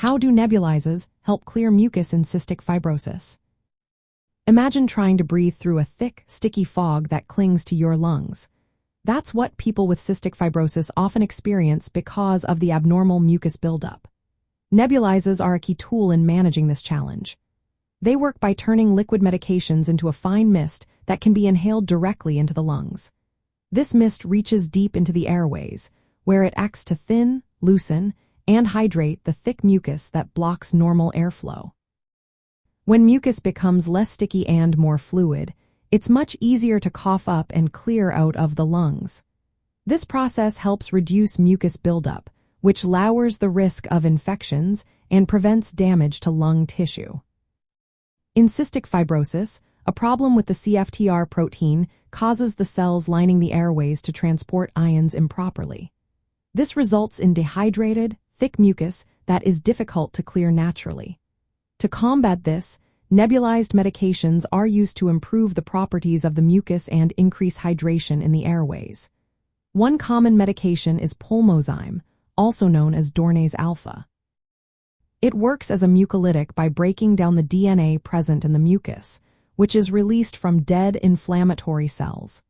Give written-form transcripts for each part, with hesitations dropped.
How do nebulizers help clear mucus in cystic fibrosis? Imagine trying to breathe through a thick, sticky fog that clings to your lungs. That's what people with cystic fibrosis often experience because of the abnormal mucus buildup. Nebulizers are a key tool in managing this challenge. They work by turning liquid medications into a fine mist that can be inhaled directly into the lungs. This mist reaches deep into the airways, where it acts to thin, loosen, and hydrate the thick mucus that blocks normal airflow. When mucus becomes less sticky and more fluid, it's much easier to cough up and clear out of the lungs. This process helps reduce mucus buildup, which lowers the risk of infections and prevents damage to lung tissue. In cystic fibrosis, a problem with the CFTR protein causes the cells lining the airways to transport ions improperly. This results in dehydrated, thick mucus that is difficult to clear naturally. To combat this, nebulized medications are used to improve the properties of the mucus and increase hydration in the airways. One common medication is Pulmozyme, also known as Dornase alpha. It works as a mucolytic by breaking down the DNA present in the mucus, which is released from dead inflammatory cells.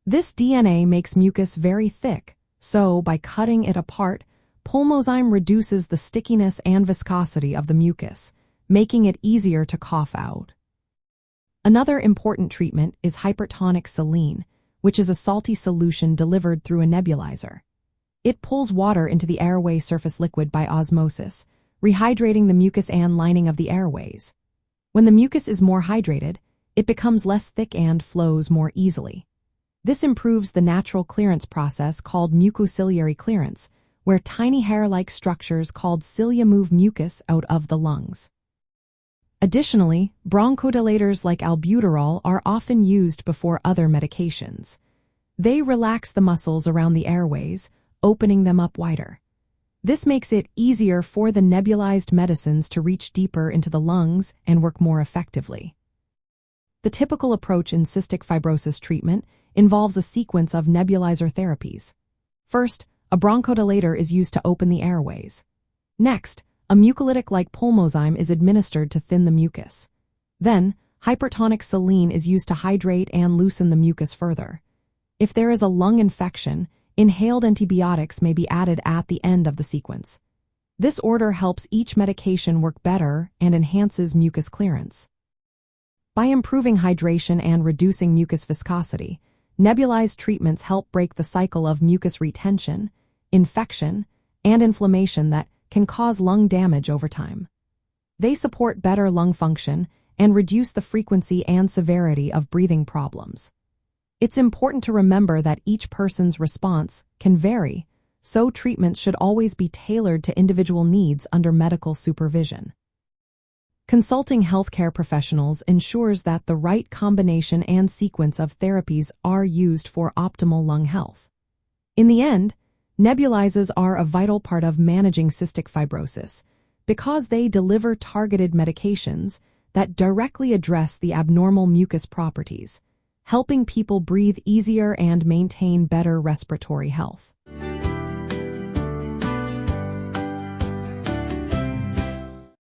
This DNA makes mucus very thick, so by cutting it apart, Pulmozyme reduces the stickiness and viscosity of the mucus, making it easier to cough out. Another important treatment is hypertonic saline, which is a salty solution delivered through a nebulizer. It pulls water into the airway surface liquid by osmosis, rehydrating the mucus and lining of the airways. When the mucus is more hydrated, it becomes less thick and flows more easily. This improves the natural clearance process called mucociliary clearance, where tiny hair-like structures called cilia move mucus out of the lungs. Additionally, bronchodilators like albuterol are often used before other medications. They relax the muscles around the airways, opening them up wider. This makes it easier for the nebulized medicines to reach deeper into the lungs and work more effectively. The typical approach in cystic fibrosis treatment involves a sequence of nebulizer therapies. First, a bronchodilator is used to open the airways. Next, a mucolytic like Pulmozyme is administered to thin the mucus. Then, hypertonic saline is used to hydrate and loosen the mucus further. If there is a lung infection, inhaled antibiotics may be added at the end of the sequence. This order helps each medication work better and enhances mucus clearance. By improving hydration and reducing mucus viscosity, nebulized treatments help break the cycle of mucus retention, infection, and inflammation that can cause lung damage over time. They support better lung function and reduce the frequency and severity of breathing problems. It's important to remember that each person's response can vary, so treatments should always be tailored to individual needs under medical supervision. Consulting healthcare professionals ensures that the right combination and sequence of therapies are used for optimal lung health. In the end, nebulizers are a vital part of managing cystic fibrosis because they deliver targeted medications that directly address the abnormal mucus properties, helping people breathe easier and maintain better respiratory health.